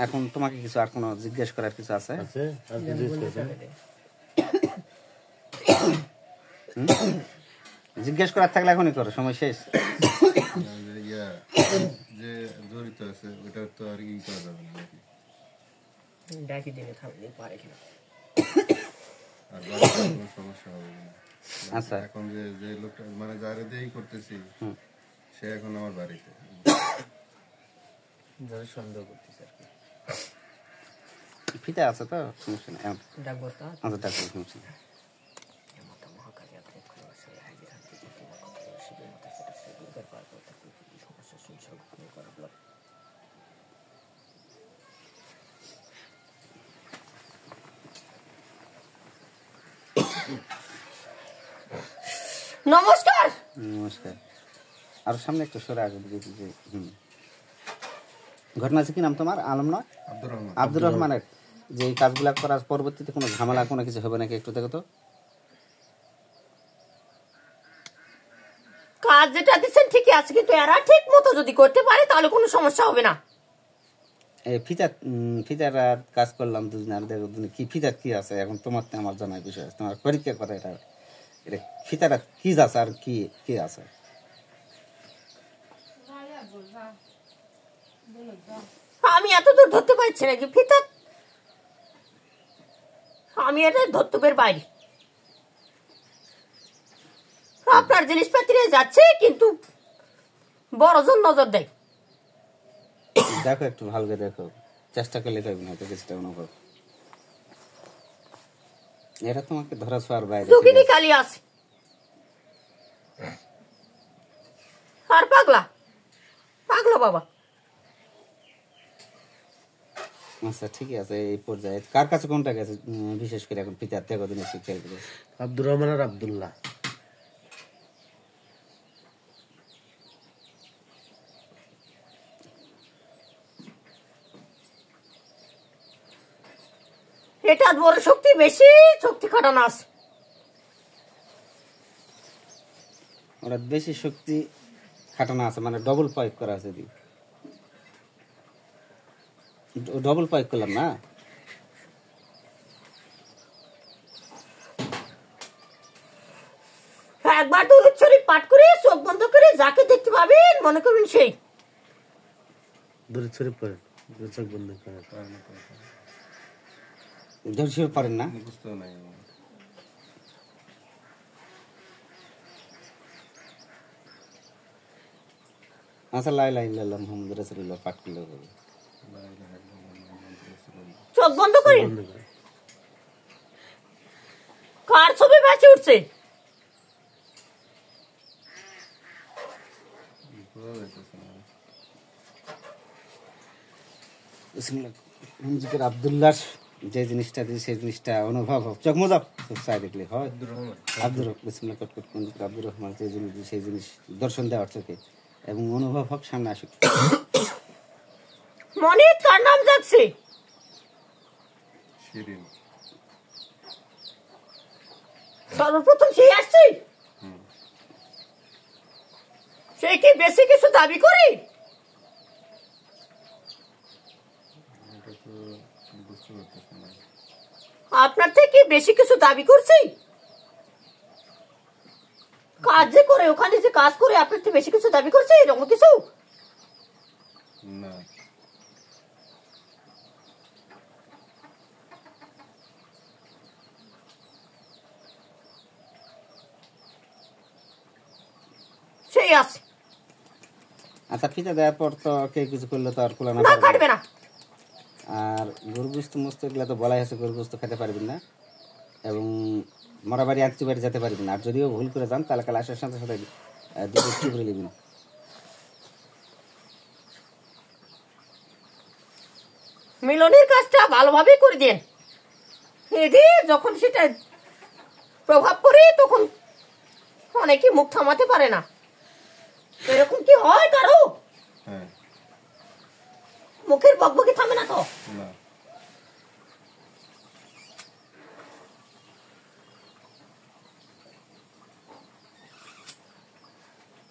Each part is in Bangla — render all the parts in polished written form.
এখন তোমাকে কিছু আর কোনো জিজ্ঞেস করার কিছু আছে? জিজ্ঞেস করার থাকলে এখনই করো, সময় শেষ। যে জড়িত আছে ওটা তো আর ই করা যাবে না নাকি? ডাকি দিনে থাকলে পারে কিনা আর বাড়িতে কোনো সমস্যা হবে না। আচ্ছা, এখন যে লোকটা মানে যারে দিয়েই করতেছি সে এখন আমার বাড়িতে যারা সন্দেহ করতেছে আর কি। ফিতে আছে তো সমস্যা নেই। ডাক বস্তা আচ্ছা, ডাক্তার সমস্যা নেই। মাথা মহাকালী আপনি খোলাসে হাজির হাতে যেতে না কথা শিবের মাথা সেটা সে দুর্গার পার করতে পৃথিবী সমস্যা সংসার ঘুমিয়ে করা ব্লক। নমস্কার। নমস্কার। আর সামনে একটু সরে আসবে। ঘটনা আছে, কি নাম তোমার? আলম নয়, আব্দুর রহমানের যে এই কাজগুলা করার পরবর্তীতে কোনো ঝামেলা কোনো কিছু হবে নাকি একটু দেখো তো। কাজ যেটা দিচ্ছেন ঠিকই আছে, কিন্তু এরা ঠিক মতো যদি করতে পারে তাহলে কোনো সমস্যা হবে না। এই ফিতার আর কাজ করলাম দুদিন, আর দেখো কি ফিতার কি আছে এখন তোমার আমার জানার বিষয় আছে। তোমার পরীক্ষা করে এটা ফিতাটা কি আছে আর কি কি আছে। আমি এত দূর ধরতে পারছি নাকি ফিতা? আমি এটা ধর্তব্যের বাইরে। আপনার জিনিসপাতি যাচ্ছে কিন্তু বড়জন নজর দেয়। দেখো একটু ভালো করে দেখো, চেষ্টা করলে পাইবেন হয়তো কিছুটা অনুভব। এটা তোমাকে ধরা ছোঁয়ার বাইরে। চুকিনি কালি আছে আর পাগলা পাগলা বাবা। আচ্ছা ঠিক আছে, এই পর্যায়ে কার কাছে কোনটা গেছে বিশেষ করে এখন ফিতার থেকে দিনে শিক্ষা? আব্দুর রহমান আর আব্দুল্লাহ। এটা বড় শক্তি বেশি, শক্তি খাটানো আছে। ওরা বেশি শক্তি খাটানো আছে মানে ডবল পাইপ করা আছে। ডবল পাইপ করলাম না। একবার দরুদ শরীফ পাঠ করে চোখ বন্ধ করে যাকে দেখতে পাবেন মনে করবেন সেই। দরুদ শরীফ পড়েন, চোখ বন্ধ করেন। দরুদ শরীফ পড়েন না? বুঝতেও নাই। আচ্ছা, লা ইলাহা ইল্লাল্লাহ মুহাম্মাদুর রাসূলুল্লাহ পাঠ করলে হবে। চোখ বন্ধ করেন। কার ছবি ভেসে উঠছে? আব্দুল্লাহ যে জিনিসটা দিয়েছে সেই জিনিসটা অনুভব হোক। চোখ মোজা চাই দেখলে হয়। আব্দুর রহমান যে জিনিস সেই জিনিস দর্শন দেওয়ার চোখে এবং অনুভব হোক, সামনে আসুক। মনে কার নাম যাচ্ছে? সর্বপ্রথম সেই আসছে। সে কি বেশি কিছু দাবি করে? আপনার থেকে বেশি কিছু দাবি করছে? কাজ যে করে ওখানে যে কাজ করে আপনার থেকে বেশি কিছু দাবি করছে এরকম কিছু? না। সেই আছে। আচ্ছা, ফিতা দেওয়ার পর তো কে কিছু করলে তো আর খোলানো কাটবে না। আর গরু গোস্ত মস্ত এগুলো তো বলাই আছে, গরু গোস্ত খেতে পারবেন না এবং মরা বাড়ি আত্মীয় বাড়ি যেতে পারবেন না। আর যদিও ভুল করে যান তাহলে কাল আসার সাথে সাথে দুটো একটু করে নেবেন। মিলনের কাজটা ভালোভাবে করে দেন। যখন সেটা প্রভাব পড়ে তখন অনেকে মুখ থামাতে পারে না। এরকম কি হয় কারো? মুখের বকবকি থামে না তো?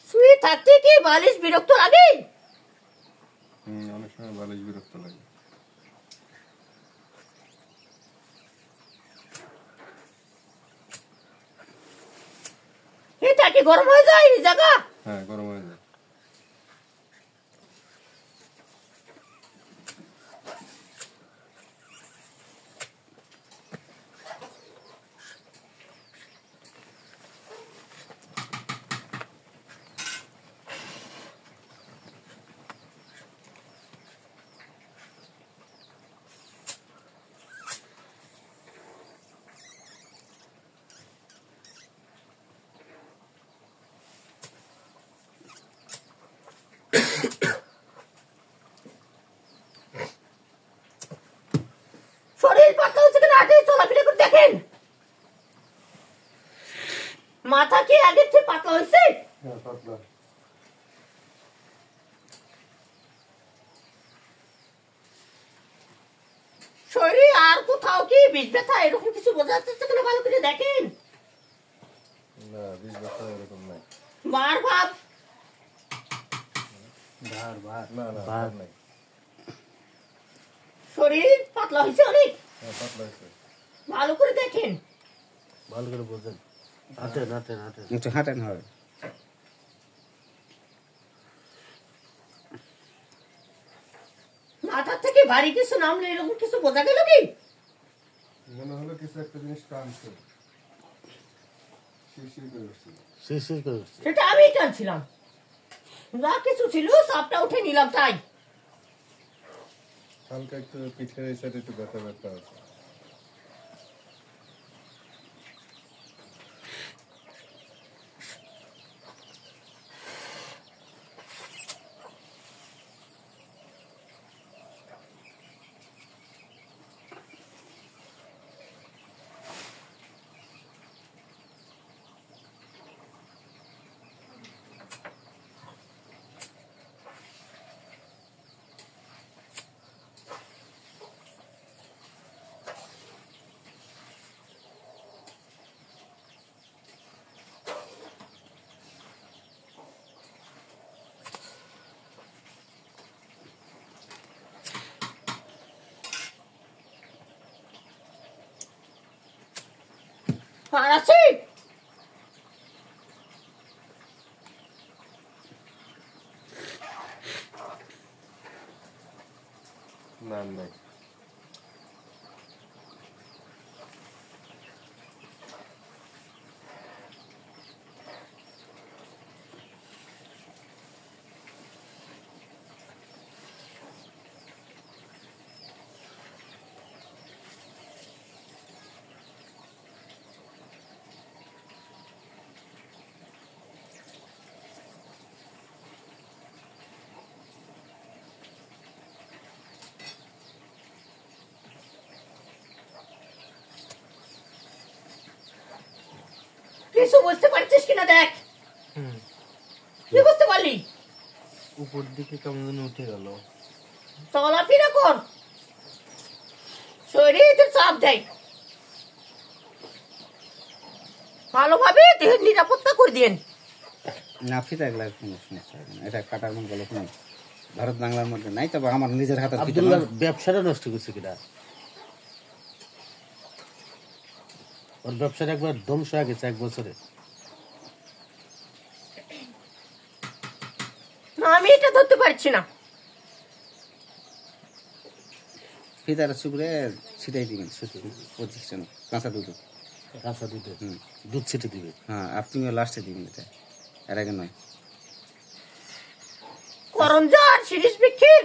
শুয়ে থাকতে কি বালিশ বিরক্ত লাগে? অনেক সময় বালিশ বিরক্ত লাগে। জায়গা কি গরম হয়ে যায় এই জায়গা? হ্যাঁ, গরম হয়ে যায়। শরীর পাতলা হচ্ছে কিনা হাঁটে চলাফেরা করে দেখেন। মাথা কি আগের চেয়ে পাতলা হয়েছে? হ্যাঁ, পাতলা। শরীর আর কোথাও কি বিষ ব্যথা এরকম কিছু বোঝা যাচ্ছে কিনা ভালো করে দেখেন। না, বিষ ব্যথা এরকম নাই। বার ভাব ভার ভার না, না, ভার ভার নাই। শরীর পাতলা হয়েছে অনেক, হ্যাঁ, পাতলা হয়েছে। ভালো করে দেখেন। ভালো করে বোঝেন। হাঁটেন হাঁটেন হাঁটেন। একটু হাঁটেন হবে। মাথা থেকে ভারী কিছু নামলে এরকম কিছু বোঝা গেল কি? মনে হলো কিছু একটা জিনিস টানছে, শিরশির করে উঠছিল। শিরশির করে উঠছে। সেটা আমি টানছিলাম, যা কিছু ছিল সবটা উঠে নিলাম তাই। হালকা একটু পিঠের এই সাইডে একটু ব্যথা ব্যথা আছে। আর আছে না, নাই। কিছু বুঝতে পারছিস কিনা দেখ। কি বুঝতে পারলি? উপর দিকে কেমন যেন উঠে গেল। চলাফেরা কর, শরীরে চাপ দেয়, ভালোভাবে দেহের নিরাপত্তা করে দিন। না, ফিতা এগুলা কোনো সমস্যা হবে না। এটা কাটার মন গেল কোনো ভারত বাংলার মধ্যে নাই, তবে আমার নিজের হাতের ফিতা আব্দুল্লাহর ব্যবসাটা নষ্ট করছে কিনা? ওর ব্যবসাটা একবার ধ্বংস হয়ে গেছে 1 বছরে। না, আমি এটা ধরতে পারছি না। ফিতার চুপড়ে ছিটাই দিবেন 25 টা কাঁচা দুধ। কাঁচা দুধে দুধ ছিটে দিবে। হ্যাঁ, আর তুমিও লাস্টে দিবেন, এটা এর আগে নয়। করঞ্জা আর শিরিষ বৃক্ষের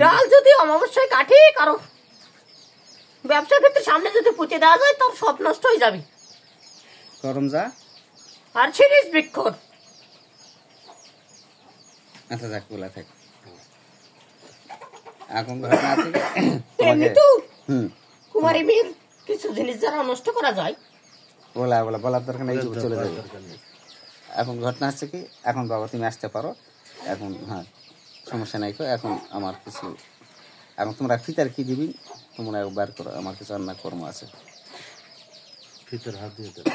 ডাল যদি অমাবস্যায় কাটি কারো ব্যবসা ক্ষেত্রে সামনে যদি পুঁতে দেওয়া যায় তার সব নষ্ট হয়ে যাবে। করমজা আর শিরিষ বৃক্ষ আচ্ছা, যাক বলা থাক। এখন ঘটনা আছে এমনি তো হুম কুমারী মেয়ের কিছু জিনিস যারা নষ্ট করা যায় বলার দরকার নেই, চলে যাবে। দরকার নেই। এখন ঘটনা হচ্ছে কি, এখন বাবা তুমি আসতে পারো এখন। হ্যাঁ, সমস্যা নাই। এখন আমার কিছু, এখন তোমরা ফিতার কি দিবি তোমরা বার করো, আমার কিছু রান্না কর্ম আছে। ভিতর হাত দিয়ে দেবে।